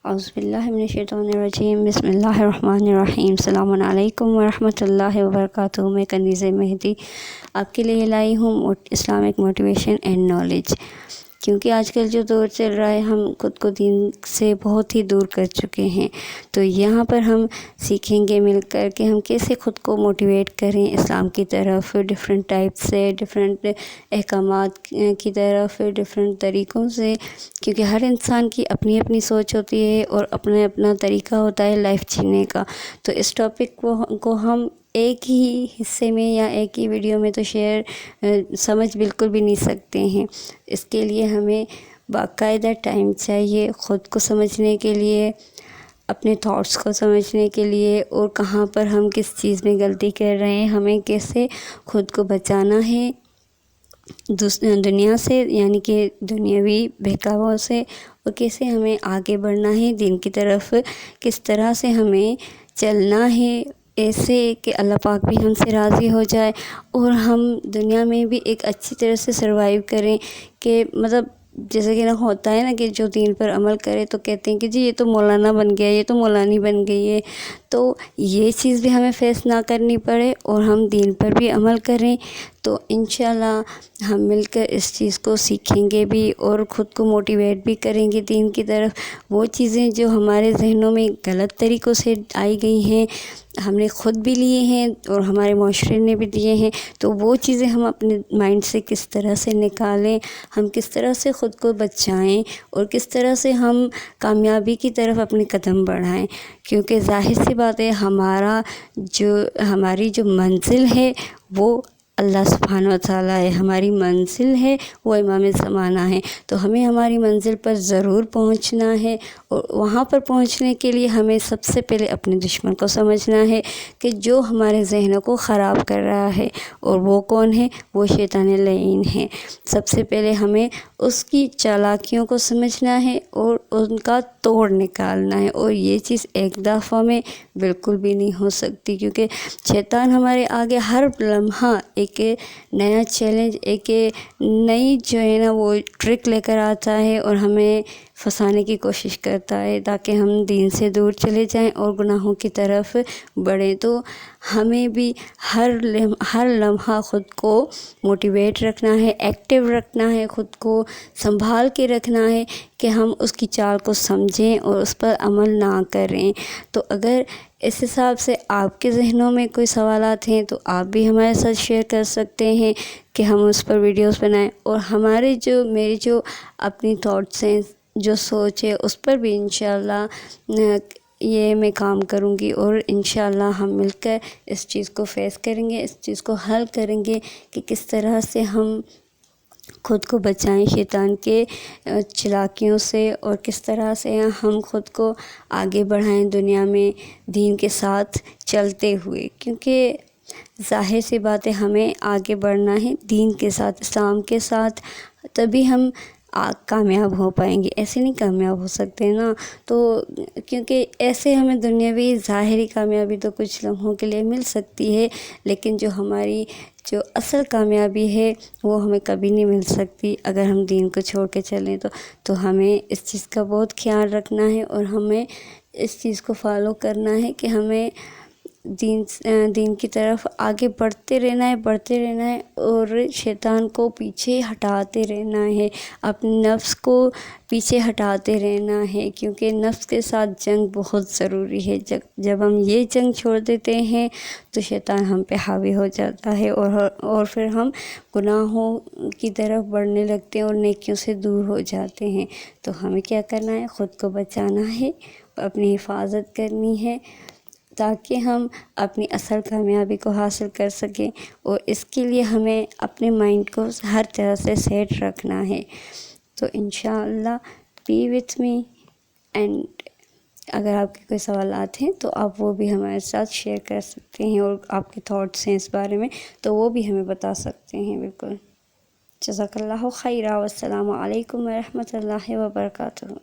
اعوذ باللہ من الشیطان الرجیم، بسم اللہ الرحمن الرحیم۔ السلام علیکم ورحمۃ اللہ وبرکاتہ۔ میں کنیز مہدی آپ کے لیے لائی ہوں اسلامک موٹیویشن اینڈ نالج، کیونکہ آج کل جو دور چل رہا ہے ہم خود کو دین سے بہت ہی دور کر چکے ہیں، تو یہاں پر ہم سیکھیں گے مل کر کہ ہم کیسے خود کو موٹیویٹ کریں اسلام کی طرف، ڈفرینٹ ٹائپ سے، ڈفرینٹ احکامات کی طرف، ڈفرینٹ طریقوں سے، کیونکہ ہر انسان کی اپنی اپنی سوچ ہوتی ہے اور اپنا اپنا طریقہ ہوتا ہے لائف جینے کا۔ تو اس ٹاپک کو ہم ایک ہی حصے میں یا ایک ہی ویڈیو میں تو سمجھ بالکل بھی نہیں سکتے ہیں۔ اس کے لیے ہمیں باقاعدہ ٹائم چاہیے خود کو سمجھنے کے لیے، اپنے تھاٹس کو سمجھنے کے لیے، اور کہاں پر ہم کس چیز میں غلطی کر رہے ہیں، ہمیں کیسے خود کو بچانا ہے دنیا سے، یعنی کہ دنیاوی بہکاووں سے، اور کیسے ہمیں آگے بڑھنا ہے دین کی طرف، کس طرح سے ہمیں چلنا ہے ایسے کہ اللہ پاک بھی ہم سے راضی ہو جائے، اور ہم دنیا میں بھی ایک اچھی طرح سے سروائیو کریں، کہ مطلب جیسے کہ ہوتا ہے نا کہ جو دین پر عمل کرے تو کہتے ہیں کہ جی یہ تو مولانا بن گیا، یہ تو مولانی بن گئی ہے، تو یہ چیز بھی ہمیں فیس نہ کرنی پڑے اور ہم دین پر بھی عمل کریں، تو انشاءاللہ ہم مل کر اس چیز کو سیکھیں گے بھی اور خود کو موٹیویٹ بھی کریں گے دین کی طرف۔ وہ چیزیں جو ہمارے ذہنوں میں غلط طریقوں سے آئی گئی ہیں، ہم نے خود بھی لیے ہیں اور ہمارے معاشرے نے بھی دیے ہیں، تو وہ چیزیں ہم اپنے مائنڈ سے کس طرح سے نکالیں، ہم کس طرح سے خود کو بچائیں، اور کس طرح سے ہم کامیابی کی طرف اپنے قدم بڑھائیں، کیونکہ ظاہر سی بات ہے ہماری جو منزل ہے وہ اللہ سبحانہ و تعالیٰ ہے، ہماری منزل ہے وہ امام زمانہ ہے، تو ہمیں ہماری منزل پر ضرور پہنچنا ہے، اور وہاں پر پہنچنے کے لیے ہمیں سب سے پہلے اپنے دشمن کو سمجھنا ہے کہ جو ہمارے ذہنوں کو خراب کر رہا ہے، اور وہ کون ہے؟ وہ شیطان لعین ہے۔ سب سے پہلے ہمیں اس کی چالاکیوں کو سمجھنا ہے اور ان کا توڑ نکالنا ہے، اور یہ چیز ایک دفعہ میں بالکل بھی نہیں ہو سکتی، کیونکہ شیطان ہمارے آگے ہر لمحہ ایک نیا چیلنج، ایک نئی جو ہے نا وہ ٹرک لے کر آتا ہے اور ہمیں پھنسانے کی کوشش کرتا ہے تاکہ ہم دین سے دور چلے جائیں اور گناہوں کی طرف بڑھیں۔ تو ہمیں بھی ہر لمحہ خود کو موٹیویٹ رکھنا ہے، ایکٹیو رکھنا ہے، خود کو سنبھال کے رکھنا ہے کہ ہم اس کی چال کو سمجھیں اور اس پر عمل نہ کریں۔ تو اگر اس حساب سے آپ کے ذہنوں میں کوئی سوالات ہیں تو آپ بھی ہمارے ساتھ شیئر کر سکتے ہیں کہ ہم اس پر ویڈیوز بنائیں، اور میری جو اپنی تھاٹس ہیں، جو سوچ ہے، اس پر بھی انشاءاللہ یہ میں کام کروں گی، اور انشاءاللہ ہم مل کر اس چیز کو فیس کریں گے، اس چیز کو حل کریں گے کہ کس طرح سے ہم خود کو بچائیں شیطان کے چلاکیوں سے، اور کس طرح سے ہم خود کو آگے بڑھائیں دنیا میں دین کے ساتھ چلتے ہوئے، کیونکہ ظاہر سی بات ہے ہمیں آگے بڑھنا ہے دین کے ساتھ، اسلام کے ساتھ، تبھی ہم کامیاب ہو پائیں گے، ایسے نہیں کامیاب ہو سکتے نا۔ تو کیونکہ ایسے ہمیں دنیاوی ظاہری کامیابی تو کچھ لمحوں کے لیے مل سکتی ہے، لیکن ہماری اصل کامیابی ہے وہ ہمیں کبھی نہیں مل سکتی اگر ہم دین کو چھوڑ کے چلیں تو ہمیں اس چیز کا بہت خیال رکھنا ہے، اور ہمیں اس چیز کو فالو کرنا ہے کہ ہمیں دین کی طرف آگے بڑھتے رہنا ہے، اور شیطان کو پیچھے ہٹاتے رہنا ہے، اپنے نفس کو پیچھے ہٹاتے رہنا ہے، کیونکہ نفس کے ساتھ جنگ بہت ضروری ہے۔ جب ہم یہ جنگ چھوڑ دیتے ہیں تو شیطان ہم پہ حاوی ہو جاتا ہے، اور پھر ہم گناہوں کی طرف بڑھنے لگتے ہیں اور نیکیوں سے دور ہو جاتے ہیں۔ تو ہمیں کیا کرنا ہے؟ خود کو بچانا ہے، اپنی حفاظت کرنی ہے، تاکہ ہم اپنی اصل کامیابی کو حاصل کر سکیں، اور اس کے لیے ہمیں اپنے مائنڈ کو ہر طرح سے سیٹ رکھنا ہے۔ تو انشاءاللہ بی وتھ می، اینڈ اگر آپ کے کوئی سوالات ہیں تو آپ وہ بھی ہمارے ساتھ شیئر کر سکتے ہیں، اور آپ کے تھاٹس ہیں اس بارے میں تو وہ بھی ہمیں بتا سکتے ہیں۔ بالکل، جزاک اللہ خیرہ، والسلام علیکم ورحمۃ اللہ وبرکاتہ۔